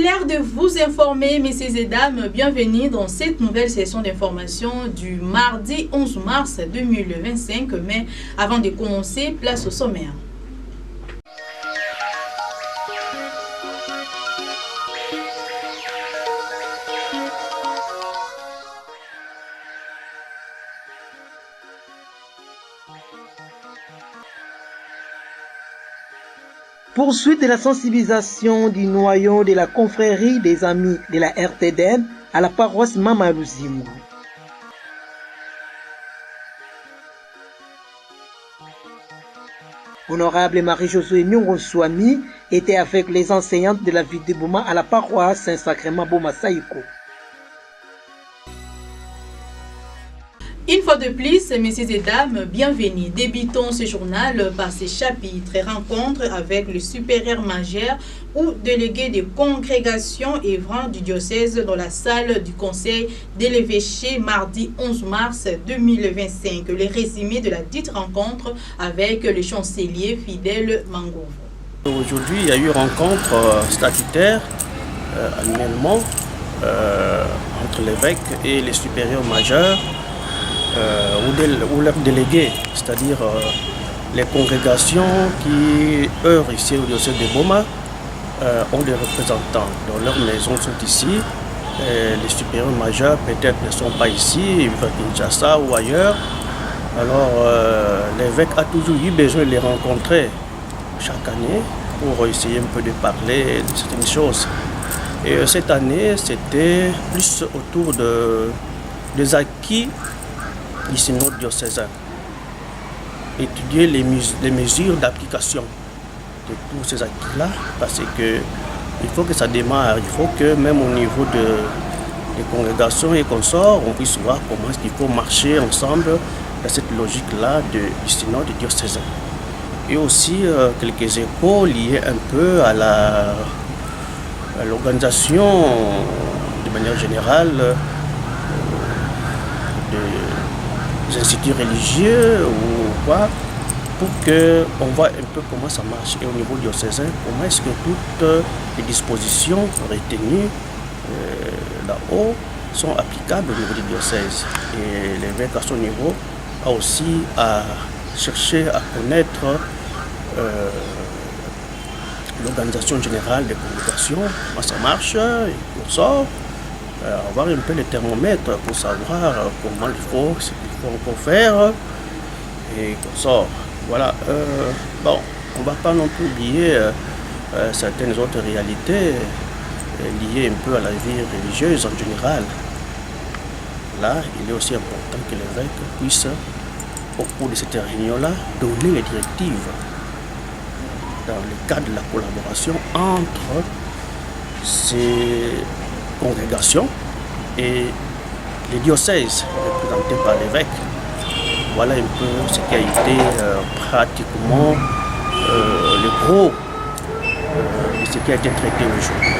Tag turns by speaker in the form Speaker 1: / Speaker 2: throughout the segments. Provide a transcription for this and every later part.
Speaker 1: l'heure de vous informer, messieurs et dames. Bienvenue dans cette nouvelle session d'information du mardi 11 mars 2025. Mais avant de commencer, place au sommaire.
Speaker 2: Poursuite de la sensibilisation du noyau de la confrérie des amis de la RTDN à la paroisse Mama Luzingu. Honorable Marie-Josué Nyongoswami était avec les enseignantes de la ville de Boma à la paroisse Saint-Sacrement Boma Saïko.
Speaker 1: Une fois de plus, messieurs et dames, bienvenue. Débutons ce journal par ces chapitres. Rencontre avec le supérieur majeur ou délégué de congrégation œuvrant du diocèse dans la salle du conseil de l'évêché mardi 11 mars 2025. Le résumé de la dite rencontre avec le chancelier Fidèle Mangovo.
Speaker 3: Aujourd'hui, il y a eu rencontre statutaire annuellement entre l'évêque et les supérieurs majeurs. Ou leurs délégués, c'est-à-dire les congrégations qui œuvrent ici au diocèse de Boma ont des représentants. Donc leurs maisons sont ici. Les supérieurs majeurs peut-être ne sont pas ici, ils vivent à Kinshasa ou ailleurs. Alors l'évêque a toujours eu besoin de les rencontrer chaque année pour essayer un peu de parler de certaines choses. Et cette année, c'était plus autour des acquis du synode diocésain, étudier les mesures d'application de tous ces acquis-là, parce qu'il faut que ça démarre, il faut que même au niveau des congrégations et consorts, on puisse voir comment est-ce qu'il faut marcher ensemble dans cette logique-là du synode diocésain. Et aussi quelques échos liés un peu à l'organisation de manière générale des instituts religieux ou quoi, pour qu'on voit un peu comment ça marche. Et au niveau diocésain, comment est-ce que toutes les dispositions retenues là-haut sont applicables au niveau du diocèse. Et l'évêque à son niveau a aussi à chercher à connaître l'organisation générale des congrégations, comment ça marche, et qu'on sort. Avoir un peu le thermomètre pour savoir comment il faut, ce qu'il faut encore faire et qu'on sort. Voilà. Bon, on ne va pas non plus oublier certaines autres réalités liées un peu à la vie religieuse en général. Là, il est aussi important que l'évêque puisse, au cours de cette réunion-là, donner les directives dans le cadre de la collaboration entre ces congrégations et les diocèses représentés par l'évêque. Voilà un peu ce qui a été pratiquement le gros de ce qui a été traité aujourd'hui.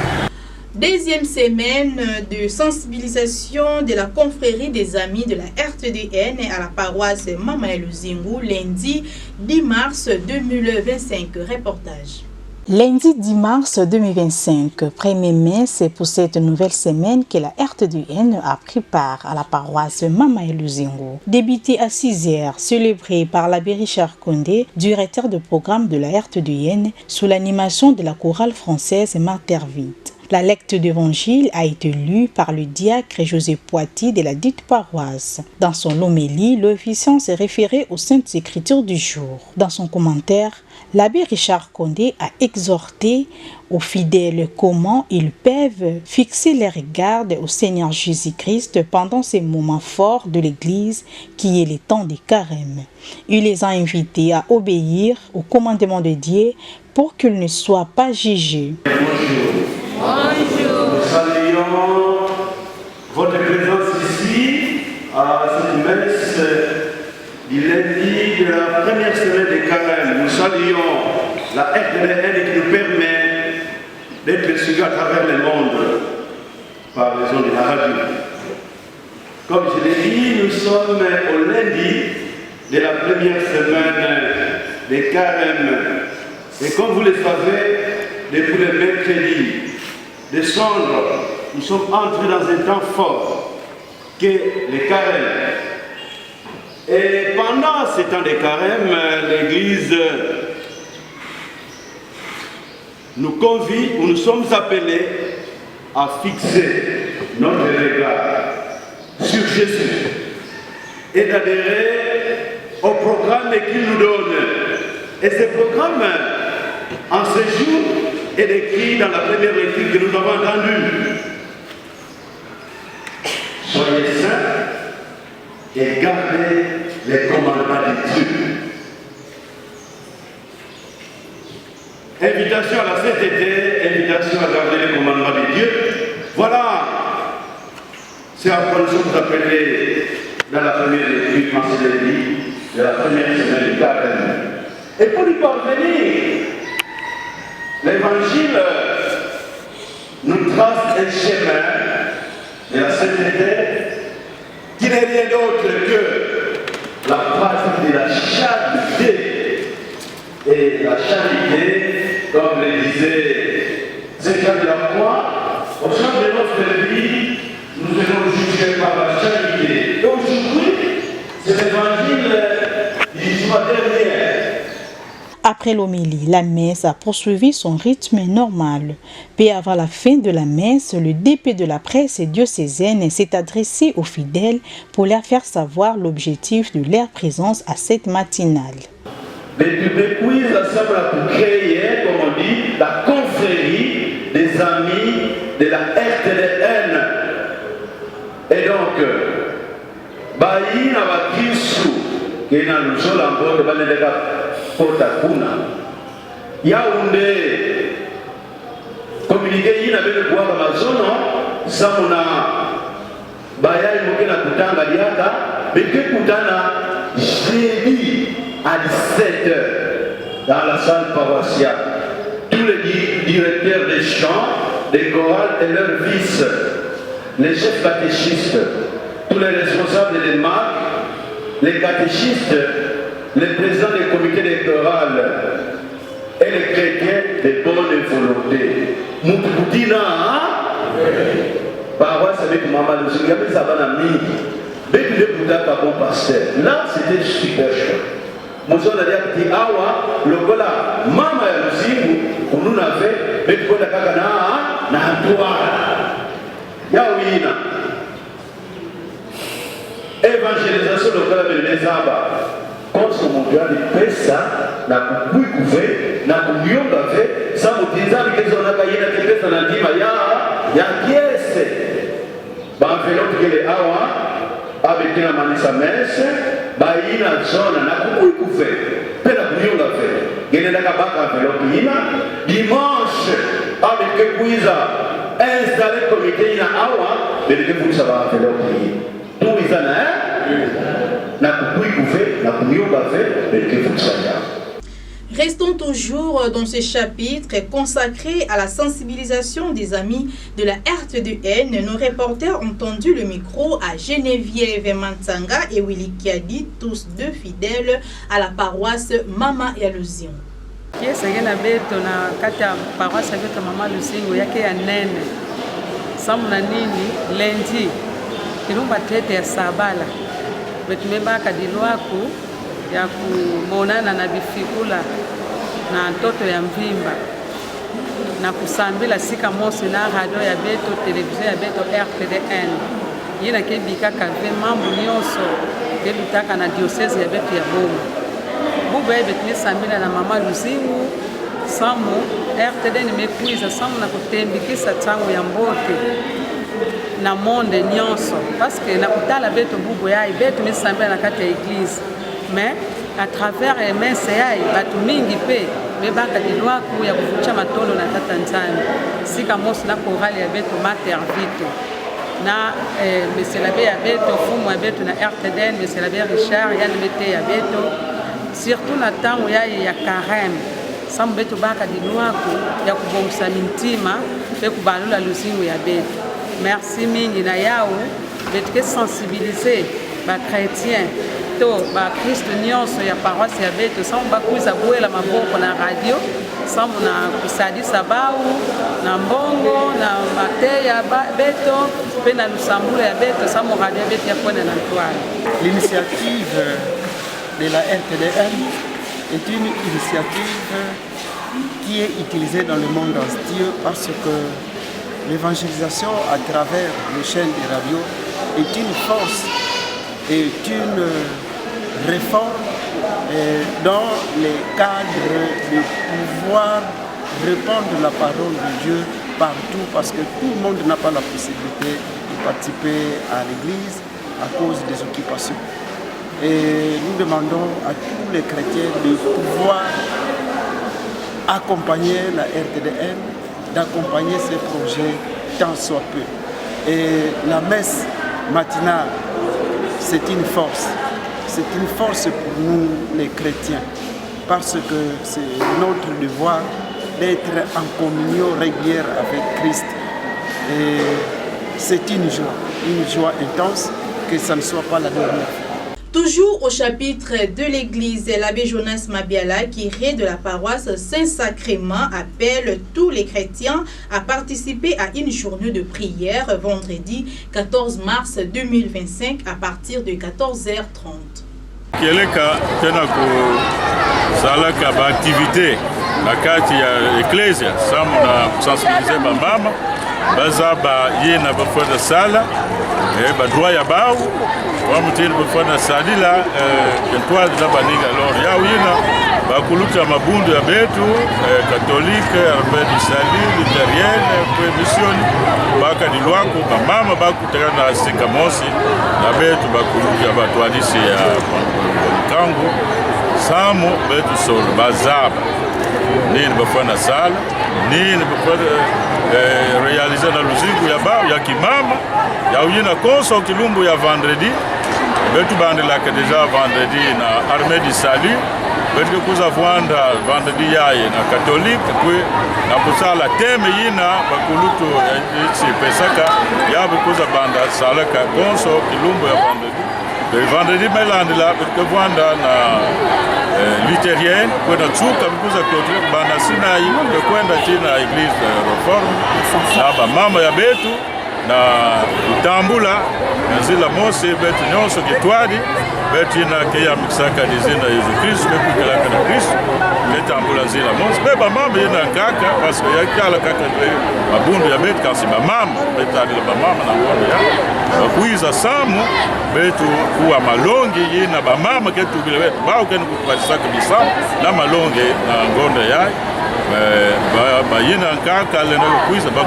Speaker 1: Deuxième semaine de sensibilisation de la confrérie des amis de la RTDN à la paroisse Mama Luzingu, lundi 10 mars 2025. Reportage.
Speaker 4: Lundi 10 mars 2025, 1er mai, c'est pour cette nouvelle semaine que la RTDN a pris part à la paroisse Mama Luzingu. Débuté à 6h, célébré par l'abbé Richard Condé, directeur de programme de la RTDN, sous l'animation de la chorale française Marthervite. La lecture d'évangile a été lue par le diacre José Poiti de la dite paroisse. Dans son homélie, l'officiant s'est référé aux saintes écritures du jour. Dans son commentaire, l'abbé Richard Condé a exhorté aux fidèles comment ils peuvent fixer les regards au Seigneur Jésus-Christ pendant ces moments forts de l'Église qui est le temps des carêmes. Il les a invités à obéir au commandement de Dieu pour qu'ils ne soient pas jugés.
Speaker 5: Bonjour. Nous saluons votre présence ici à cette messe du lundi de la première semaine des carêmes. Nous saluons la RTDN qui nous permet d'être suivis à travers le monde par raison de la radio. Comme je l'ai dit, nous sommes au lundi de la première semaine des carêmes. Et comme vous le savez, depuis le mercredi descendre. Nous sommes entrés dans un temps fort qu'est les carèmes. Et pendant ces temps de carême, l'Église nous convie, ou nous sommes appelés à fixer notre regard sur Jésus et d'adhérer au programme qu'il nous donne. Et ce programme, en ce jour, est décrit dans la première lecture que nous avons entendue. Soyez saints et gardez les commandements de Dieu. Invitation à la sainteté, invitation à garder les commandements de Dieu. Voilà, c'est à quoi nous sommes appelés dans la première lecture, quand c'est dit, de la première semaine du carême. Et pour y parvenir, l'Évangile nous trace un chemin de la sainteté qui n'est rien d'autre que la pratique de la charité. Et la charité, comme le disait Saint Jean de la Croix, au sein de notre vie, nous devons juger par la charité. Et aujourd'hui, c'est l'évangile du jour dernier.
Speaker 4: Après l'homélie, la messe a poursuivi son rythme normal. Puis avant la fin de la messe, le DP de la presse diocésaine s'est adressé aux fidèles pour leur faire savoir l'objectif de leur présence à cette matinale.
Speaker 5: Depuis ensemble pour créer, comme on dit, la confrérie des amis de la RTDN. Et donc, Baï n'a Kristu, qui est dans le sol en bord de Banélega Portakuna. Yaoundé, communiqué, il avait le bois dans ma zone, Samona, Baya, il m'a dit la Koutanga Diaka, mais que Koutana, jeudi à 17h dans la salle paroissiale. Tous les directeurs des chants, des chorales et leurs vices, les chefs catéchistes, tous les responsables des marques, les catéchistes, les présidents des comités des chorales et les chrétiens de bonne volonté. Moutoutina, paroisse avec Maman le Seigneur, mais ça va la mine. Dès que le Bouddha pas bon pasteur, là c'était super chaud. Mousson a dit que awa, le voilà, Mama ya Lusimu, on nous a fait, mais tu peux la kagana, na toi. Yawina. Évangélisation locale de l'Ezaba. Quand ce mondial est fait ça, n'a pas pu couvrir, n'a pas pu couvrir, ça vous dit ça, mais qu'ils ont abayé la tête, ça n'a dit, il y a pièce. Bah, fait l'autre qui est awa, avec la manissa messe, bah, il y a une zone, n'a pas pu couvrir. Peu n'a pu couvrir. Il y a une cabaka avec l'autre, dimanche, avec que vous installé le comité, il y a awa, mais que vous savez avec l'autre. Tout ils en
Speaker 1: Restons toujours dans ce chapitre consacré à la sensibilisation des amis de la RTDN. Nos reporters ont tendu le micro à Geneviève Mansanga et Willy Kiadi, tous deux fidèles à la paroisse Mama ya Luzingo.
Speaker 6: Lundi Kirumba tete ya Sabala betumebaka dilwaku ya kumonana na bifikula na ntoto ya mvimba na kusambila sika mosi na radio ya beto televizion ya beto RTDN yina kebika kave mambo nyonso kelutaka na diocese ya beto ya Boma bubu ya betini sambila na Mama Luzingu samu RTDN mekuiza samu na kutembikisa tangu ya mbote na monde nyonso parce que na kutala beto bubu ya beto misambela na kati ya église mais à travers messe ya batu mingi pe bebaka dilwa ku ya kufucha matolo na tata nzambe sika mosi na chorale ya beto mater vite na monsieur l'abbé ya beto fumu ya beto na RTDN monsieur l'abbé Richard ya mete ya beto surtout na tango ya carême sam beto baka dilwa ku ya kubongisa mintima pe kubalula Luzingo ya beto. Merci mingi na yao d'être sensibilisé ba chrétien to ba Christ nyonso ya paroisse ya beto sans ba kuza buela maboko na radio samu na kusadisa bau na mbongo na mate ya beto pe na lusambulu ya beto samu radio beto ya pone na ntwala.
Speaker 7: L'initiative de la RTDM est une initiative qui est utilisée dans le monde entier parce que l'évangélisation à travers les chaînes de radio est une force, est une réforme dans les cadres de pouvoir répandre la parole de Dieu partout parce que tout le monde n'a pas la possibilité de participer à l'église à cause des occupations. Et nous demandons à tous les chrétiens de pouvoir accompagner la RTDM, d'accompagner ces projets tant soit peu. Et la messe matinale, c'est une force. C'est une force pour nous les chrétiens parce que c'est notre devoir d'être en communion régulière avec Christ. Et c'est une joie intense que ça ne soit pas la dernière fois.
Speaker 1: Toujours au chapitre de l'église, l'abbé Jonas Mabiala, curé de la paroisse Saint-Sacrement, appelle tous les chrétiens à participer à une journée de prière vendredi 14 mars 2025 à partir de 14h30.
Speaker 8: Keleka tena kusalaka ba activité na kati ya ecclesia samu na kusensibiliser ba mama baza ba yena bafana sala ba droit ya bao wa mutini bafana salila kentoa da baninga lor ya yena ba kuluta mabundu ya betu catholique arbe di sali lutherienne mission baka di lwako ba mama ba kutaka na sikamosi na betu ba kuluta ba twalisi ya kangu samu betu sol bazaba nini bafana sala nini bafana réaliser na luzingu ya ba ya kimama ya uyina konso kilumbu ya vendredi betu bandela que déjà vendredi na armée du salut betu kuza vwanda vendredi yaye na catholique puis na kusala teme yina bakulutu ya pesaka ya kuza banda sala ka konso kilumbu ya vendredi. Le vendredi melandela betukwanda na luthérienne kwenda tsuka bikuza kotre bana sinai kwenda tina église de réforme na ba mama ya betu na utambula na zila mose betu nyonso kitwadi betu na keya mixaka dizina Yesu Kristo bekukela kana Kristo betambula zila mose be ba mama yena kaka parce que yakala kaka mabundu ya betu kasi ba mama betali ba mama na ngone ya kuiza samu betu kuwa malonge yena ba mama ketu bile betu ba ukeni kupatisa kabisa na malonge na ngonde ya ba yena kaka leno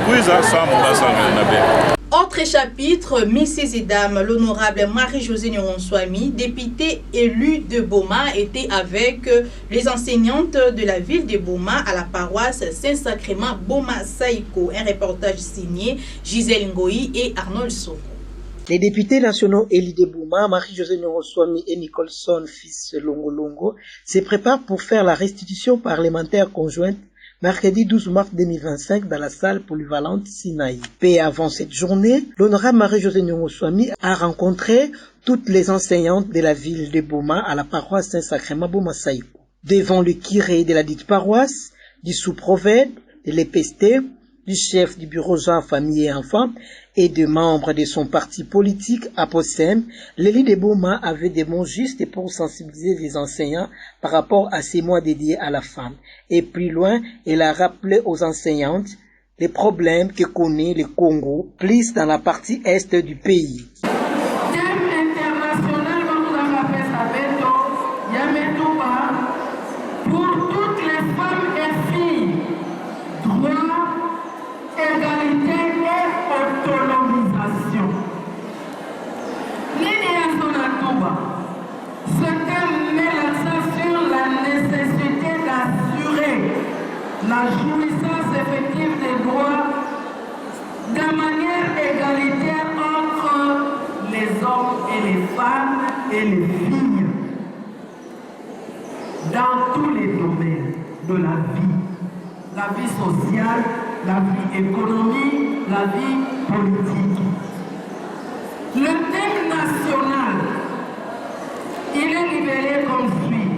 Speaker 8: kuiza samu basanga na betu.
Speaker 1: Autre chapitre, Messieurs et Dames, l'honorable Marie-Josée Nyoronswami, députée élue de Boma, était avec les enseignantes de la ville de Boma à la paroisse Saint-Sacrement Boma Saïko. Un reportage signé Gisèle Ngoï et Arnold Soko.
Speaker 2: Les députés nationaux élus de Boma, Marie-Josée Nyoronswami et Nicholson fils Longo se préparent pour faire la restitution parlementaire conjointe mercredi 12 mars 2025 dans la salle polyvalente Sinaï. Peu avant cette journée, l'honorable Marie-Josée Nyoronswami a rencontré toutes les enseignantes de la ville de Boma à la paroisse Saint-Sacrement Boma Saïko. Devant le curé de la dite paroisse, du sous-prophète, de l'EPST, du chef du bureau Jean, famille et enfants, et de membres de son parti politique, APOSEM, l'élu de Boma avait des mots justes pour sensibiliser les enseignants par rapport à ces mois dédiés à la femme. Et plus loin, elle a rappelé aux enseignantes les problèmes que connaît le Congo, plus dans la partie est du pays.
Speaker 9: La jouissance effective des droits de manière égalitaire entre les hommes et les femmes et les filles dans tous les domaines de la vie sociale, la vie économique, la vie politique. Le thème national, il est libellé comme suit.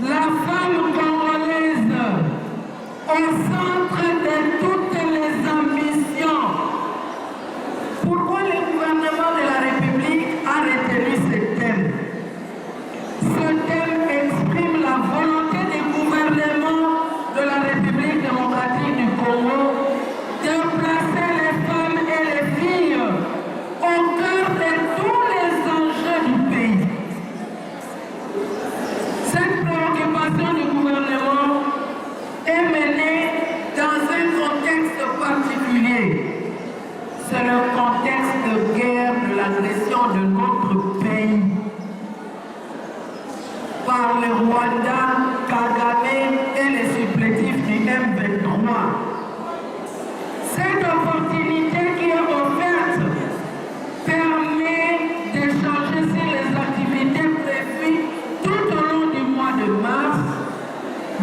Speaker 9: La femme congolaise centre de toutes les ambitions. Pourquoi le gouvernement de la République a retenu ce thème? Ce thème exprime la volonté du gouvernement de la République démocratique du Congo de placer les femmes et les filles au cœur de tous les enjeux du pays. Cette préoccupation du gouvernement est menée dans un contexte particulier. C'est le contexte de guerre, de l'agression de notre pays par le Rwanda, Kagame et les supplétifs du M23. Cette opportunité qui est offerte permet d'échanger sur les activités prévues tout au long du mois de mars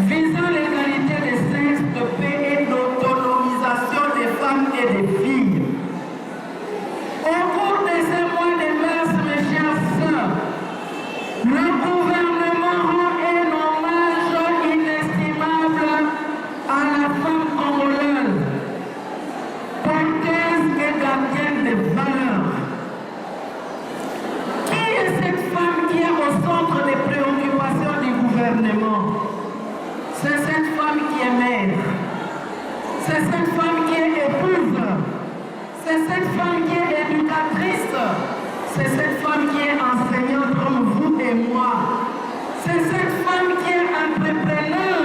Speaker 9: visant l'égalité des sexes, de paix et d'autonomisation des femmes et des filles. Au cours de ce mois de mars, mes chers sœurs, le gouvernement rend un hommage inestimable à la femme congolaise, porteuse et gardienne des valeurs. Qui est cette femme qui est au centre des préoccupations du gouvernement? C'est cette femme qui est mère. C'est cette femme qui est épouse. C'est cette femme qui est éducatrice. C'est cette femme qui est enseignante comme vous et moi. C'est cette femme qui est entrepreneur,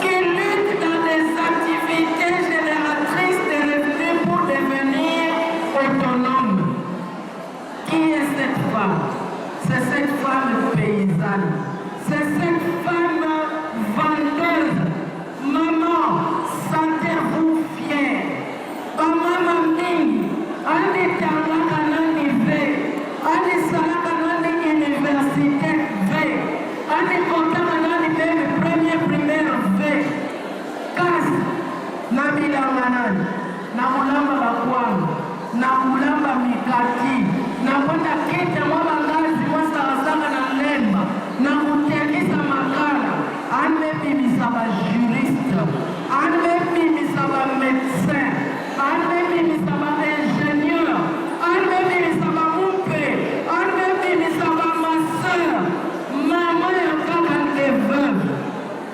Speaker 9: qui lutte dans des activités génératrices de revenus pour devenir autonome. Qui est cette femme? C'est cette femme paysanne. C'est cette femme vendeuse. Maman, sentez-vous fière. Maman Mingi, Andi Tangaka Nandi V, Andi Salaka Nandi Université V, Andi Kontaka Nandi V, premier primaire V, Kas, Nabila Manani, Namulamba Bakwang, Namulamba Mikati, Nakwenda Kete Mwaba Ngazi, Mwasarasaka na Lemba, Namutelisa Makala, Anme Bimisaba juriste, Anme Bimisaba médecin, Anme Bimisaba ingénieur, Anme Bimisaba moupe, Anme Bimisaba ma soeur, Maman Yakaka veuve,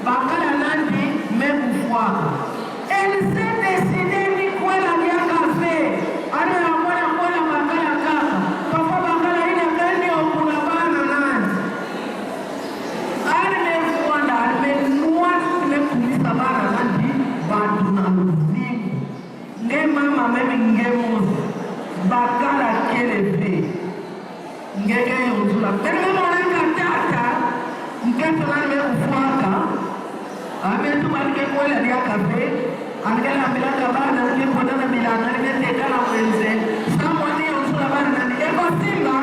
Speaker 9: Bakala Nandi Mekufwaka. Elle s'est décidée ni quoi la Yaka fait, Anme Yakona Kona Bakala Kaka, Papa Bakala ina Kandi Okulabana Nandi. Anme Fwanda, Anme Nwani Mekumisabana Nandi, Badu na Luzimu. Ne mama meme ngemuzi bakala keleve ngeke yuzula pele mwana katata mketo nane ufuata ametu balike kwela dia kafe angela bilaka bana nge kodana bilana nge tekala mwenze samwani yuzula bana nani eko simba.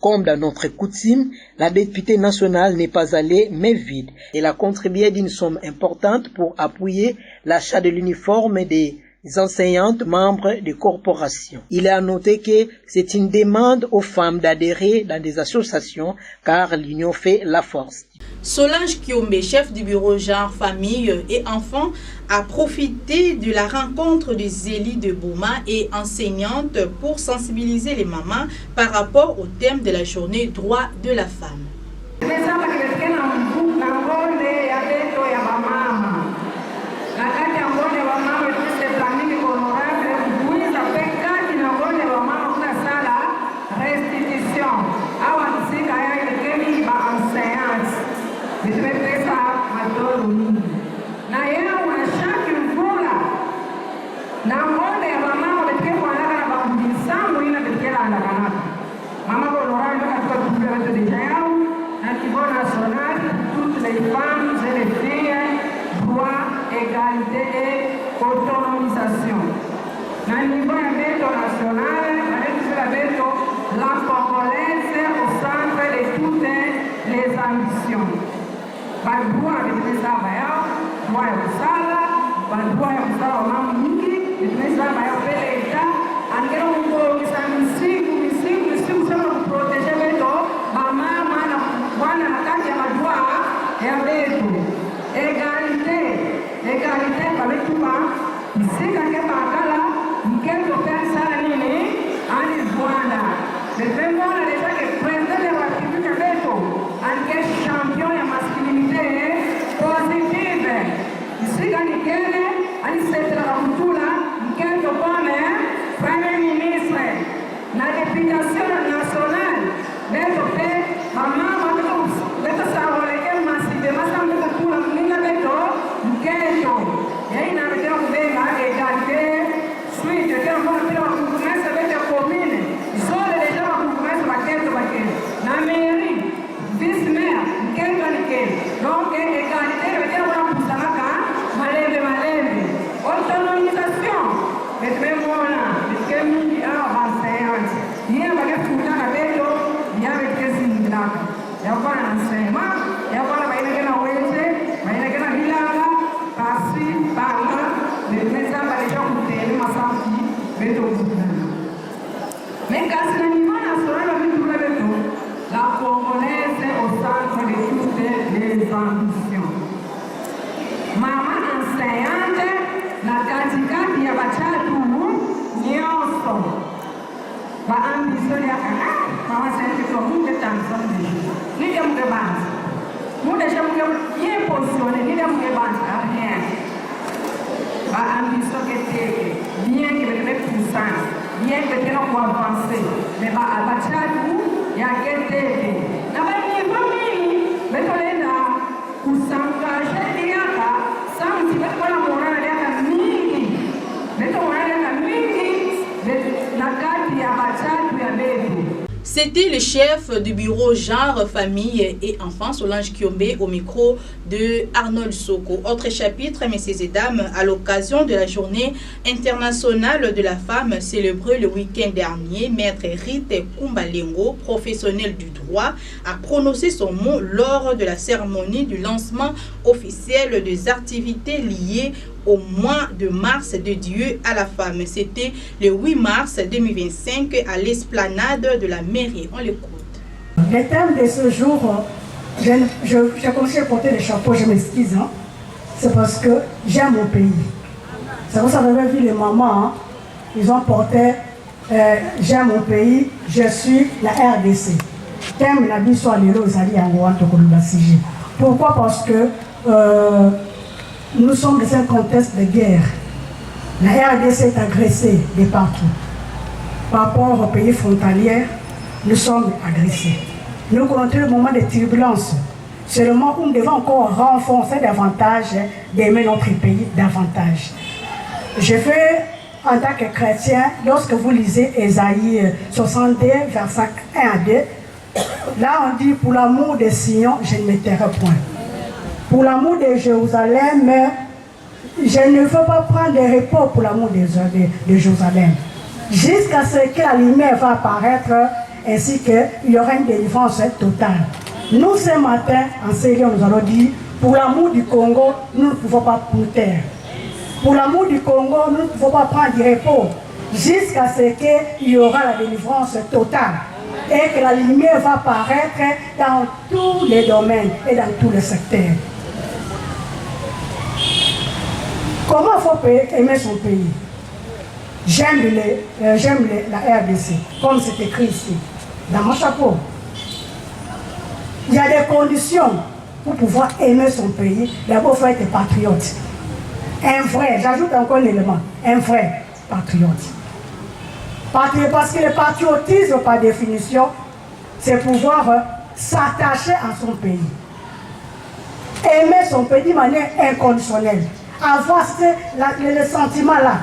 Speaker 2: Comme dans notre coutume, la députée nationale n'est pas allée mais vide. Elle a contribué d'une somme importante pour appuyer l'achat de l'uniforme des enseignantes membres des corporations. Il est à noter que c'est une demande aux femmes d'adhérer dans des associations car l'union fait la force.
Speaker 1: Solange Kiombe, chef du bureau genre, famille et enfants, a profité de la rencontre de Zélie de Bouma et enseignante pour sensibiliser les mamans par rapport au thème de la journée droit de la femme.
Speaker 9: Toutes les femmes et les filles, droit, égalité et autonomisation. Dans le niveau national, la Congolaise au centre de toutes les ambitions. Badua vitesa bayao, dua ya kusala, badua ya kusala wa mama mingi, vitesa bayao pele ita, angelo mungo misiku sana kuproteje beto, mama na wana na kazi ya badua ya beto. Ega isika ke bakala mkendo pesa nini ani Rwanda le vraiment déjà que président de la République beto anke champion ya masculinité positive isika ni kene ani setra kutula mkendo pone premier ministre na députation nationale beto pe mama beto saoleke masibe masambe kutula mninga beto mkendo yaina beto kubenga égalité suite de mon pila kukumesa beto commune zole deja kukumesa bakendo bakendo na mairie vice maire mkendo nikendo donc égalité beto wana kusamaka malembe autonomisation beto mona betkemi avancante niye bakafuta kabeto yabe kezindila yabana nsema yabana bainegena wete bainegena bilanga pasi banga meza baleja kutele masamki beto kutana mais kasi na niveau national la vie pour beto la congolaise au centre de toutes les ambitions mama enseignante na katikati ya bachatu nyonso ba ambition ya mama sente ko munde tanzania ni dem ke banza munde je munde bien positionné ni dem ke banza rien ba ambition que teke bien que le puissance bien que tena ko avancer mais ba abachatu ya que teke na ba ni famille betolenda kusangaje diaka samti bekola morana diaka mingi beto morana mingi na kati ya bachatu ya betu.
Speaker 1: C'était le chef du bureau genre, famille et enfants, Solange Kiombe, au micro de Arnold Soko. Autre chapitre, messieurs et dames, à l'occasion de la journée internationale de la femme célébrée le week-end dernier, maître Rite Kumbalengo, professionnel du droit, a prononcé son mot lors de la cérémonie du lancement officiel des activités liées au mois de mars de Dieu à la femme. C'était le 8 mars 2025 à l'esplanade de la mairie. On l'écoute.
Speaker 10: Le thème de ce jour, j'ai commencé à porter le chapeau, je m'excuse. Hein. C'est parce que j'aime mon pays. C'est pour ça que vous avez vu les mamans, hein, ils ont porté j'aime mon pays, je suis la RDC. Thème la vie soit l'élo, ça dit en pourquoi? Parce que nous sommes dans un contexte de guerre. La RDC est agressée de partout. Par rapport aux pays frontaliers, nous sommes agressés. Nous connaissons le moment de turbulence. C'est le moment où nous devons encore renforcer davantage, d'aimer notre pays davantage. Je fais, en tant que chrétien, lorsque vous lisez Ésaïe 62, verset 1 à 2, là on dit, pour l'amour de Sion, je ne me tairai point. Pour l'amour de Jérusalem, je ne veux pas prendre de repos pour l'amour de Jérusalem. Jusqu'à ce que la lumière va apparaître, ainsi qu'il y aura une délivrance totale. Nous, ce matin, en Seigneur, nous allons dire, pour l'amour du Congo, nous ne pouvons pas nous taire. Pour l'amour du Congo, nous ne pouvons pas prendre du repos. Jusqu'à ce qu'il y aura la délivrance totale. Et que la lumière va apparaître dans tous les domaines et dans tous les secteurs. Comment il faut aimer son pays? J'aime la RDC, comme c'est écrit ici, dans mon chapeau. Il y a des conditions pour pouvoir aimer son pays. D'abord, il faut être patriote. Un vrai, j'ajoute encore un élément, un vrai patriote. Parce que le patriotisme, par définition, c'est pouvoir s'attacher à son pays. Aimer son pays de manière inconditionnelle. Avoir le sentiment-là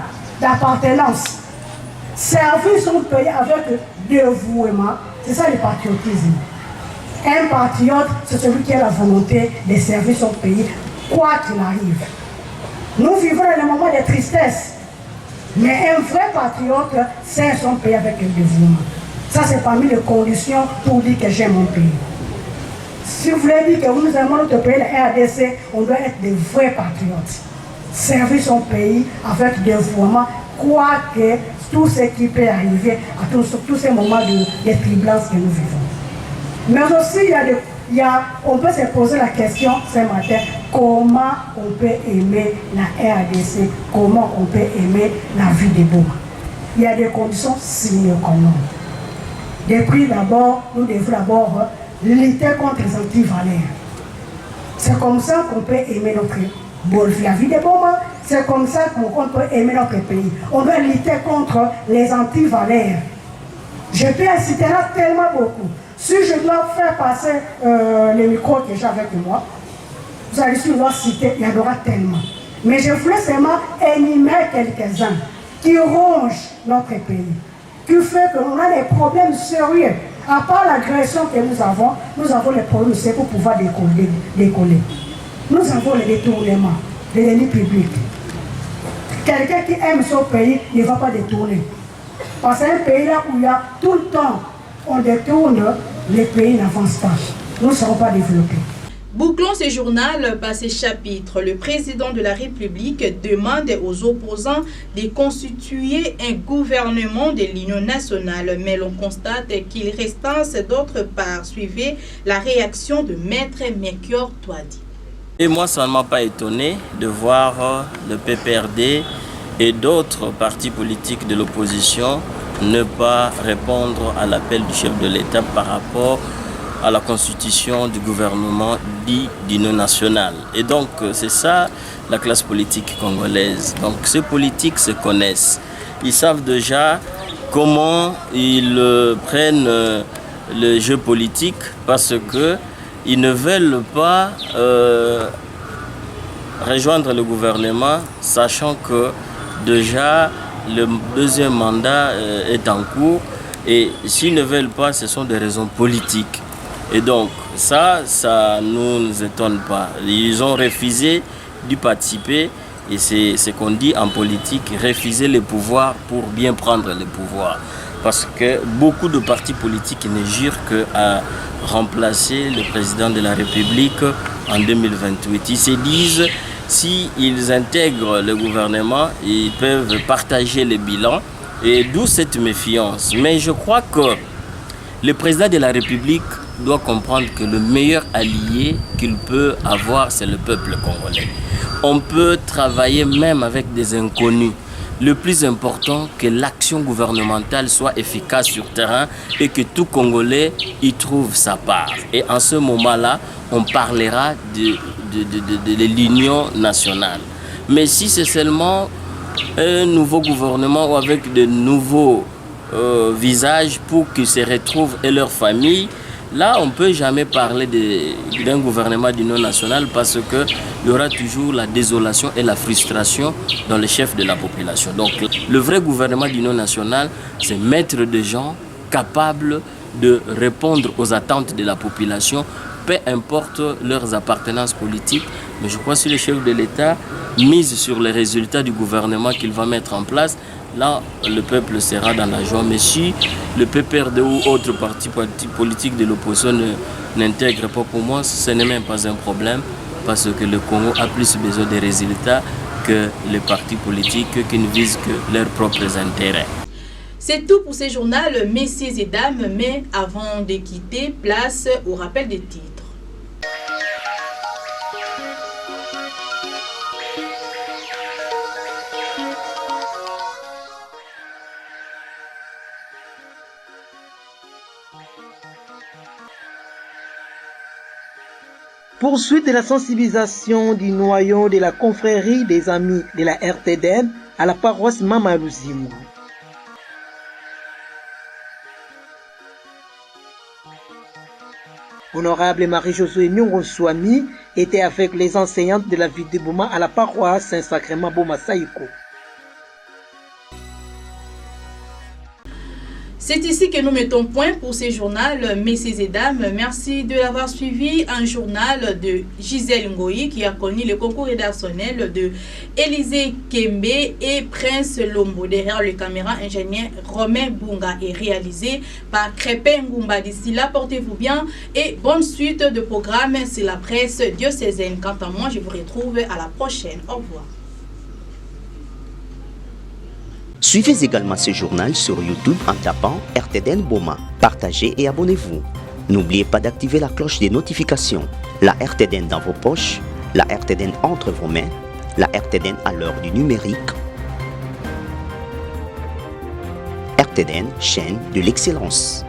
Speaker 10: d'appartenance. Servir son pays avec dévouement. C'est ça le patriotisme. Un patriote, c'est celui qui a la volonté de servir son pays, quoi qu'il arrive. Nous vivons dans un moment de tristesse. Mais un vrai patriote sert son pays avec un dévouement. Ça, c'est parmi les conditions pour dire que j'aime mon pays. Si vous voulez dire que nous aimons notre pays, la RDC, on doit être des vrais patriotes. Servir son pays avec dévouement, quoi que tout ce qui peut arriver à tous ces moments de turbulence que nous vivons. Mais aussi, il y a on peut se poser la question ce matin, comment on peut aimer la RDC, comment on peut aimer la vie des Bouma. Il y a des conditions sine qua non. Depuis d'abord, nous devons d'abord lutter contre les antivaleurs. C'est comme ça qu'on peut aimer la vie des Bouma. C'est comme ça qu'on peut aimer notre pays. On doit lutter contre les antivaleurs. Je peux citer là tellement beaucoup. Si je dois faire passer les micros que j'ai avec moi, vous allez souvent citer, il y en aura tellement. Mais je voulais seulement énumérer quelques-uns qui rongent notre pays, qui fait qu'on a des problèmes sérieux. À part l'agression que nous avons les problèmes sérieux pour pouvoir décoller. Nous avons les détournements, les délits publics. Quelqu'un qui aime son pays ne va pas détourner. Parce que c'est un pays là où il y a tout le temps, on détourne, les pays n'avancent pas. Nous ne serons pas développés.
Speaker 1: Bouclons ce journal par ces chapitres. Le président de la République demande aux opposants de constituer un gouvernement de l'Union nationale, mais l'on constate qu'il restance d'autre part. Suivez la réaction de Maître Melchior Touadi.
Speaker 11: Et moi, ça ne m'a pas étonné de voir le PPRD et d'autres partis politiques de l'opposition ne pas répondre à l'appel du chef de l'État par rapport à la constitution du gouvernement dit d'union nationale. Et donc, c'est ça la classe politique congolaise. Donc, ces politiques se connaissent. Ils savent déjà comment ils prennent le jeu politique parce que ils ne veulent pas rejoindre le gouvernement, sachant que déjà le deuxième mandat est en cours et s'ils ne veulent pas, ce sont des raisons politiques. Et donc ça ne nous étonne pas. Ils ont refusé d'y participer et c'est ce qu'on dit en politique, refuser le pouvoir pour bien prendre le pouvoir. Parce que beaucoup de partis politiques ne jurent qu'à remplacer le président de la République en 2028. Ils se disent, s'ils intègrent le gouvernement, ils peuvent partager le bilan, et d'où cette méfiance. Mais je crois que le président de la République doit comprendre que le meilleur allié qu'il peut avoir, c'est le peuple congolais. On peut travailler même avec des inconnus. Le plus important, que l'action gouvernementale soit efficace sur terrain et que tout Congolais y trouve sa part. Et en ce moment-là, on parlera de l'union nationale. Mais si c'est seulement un nouveau gouvernement ou avec de nouveaux visages pour qu'ils se retrouvent et leurs familles, là, on ne peut jamais parler d'un gouvernement d'union nationale parce qu'il y aura toujours la désolation et la frustration dans les chefs de la population. Donc, le vrai gouvernement d'union nationale, c'est mettre des gens capables de répondre aux attentes de la population, peu importe leurs appartenances politiques. Mais je crois que si le chef de l'État mise sur les résultats du gouvernement qu'il va mettre en place, là, le peuple sera dans la joie. Mais si le PPRD ou autre parti politique de l'opposition n'intègre pas, pour moi, ce n'est même pas un problème parce que le Congo a plus besoin des résultats que les partis politiques qui ne visent que leurs propres intérêts.
Speaker 1: C'est tout pour ce journal, messieurs et dames, mais avant de quitter, place au rappel des titres.
Speaker 2: Poursuite de la sensibilisation du noyau de la confrérie des amis de la RTDN à la paroisse Mama Luzingu. Honorable Marie-Josué Nyongoswami était avec les enseignantes de la ville de Bouma à la paroisse Saint-Sacrement Boma Saïko.
Speaker 1: C'est ici que nous mettons point pour ce journal, messieurs et dames. Merci de l'avoir suivi. Un journal de Gisèle Ngoyi qui a connu le concours rédactionnel de Élisée Kembe et Prince Lombo. Derrière le caméra, ingénieur Romain Bunga est réalisé par Crépin Ngumba. D'ici là, portez-vous bien et bonne suite de programmes sur la presse diocésaine. Quant à moi, je vous retrouve à la prochaine. Au revoir.
Speaker 12: Suivez également ce journal sur YouTube en tapant RTDN Boma. Partagez et abonnez-vous. N'oubliez pas d'activer la cloche des notifications. La RTDN dans vos poches, la RTDN entre vos mains, la RTDN à l'heure du numérique. RTDN, chaîne de l'excellence.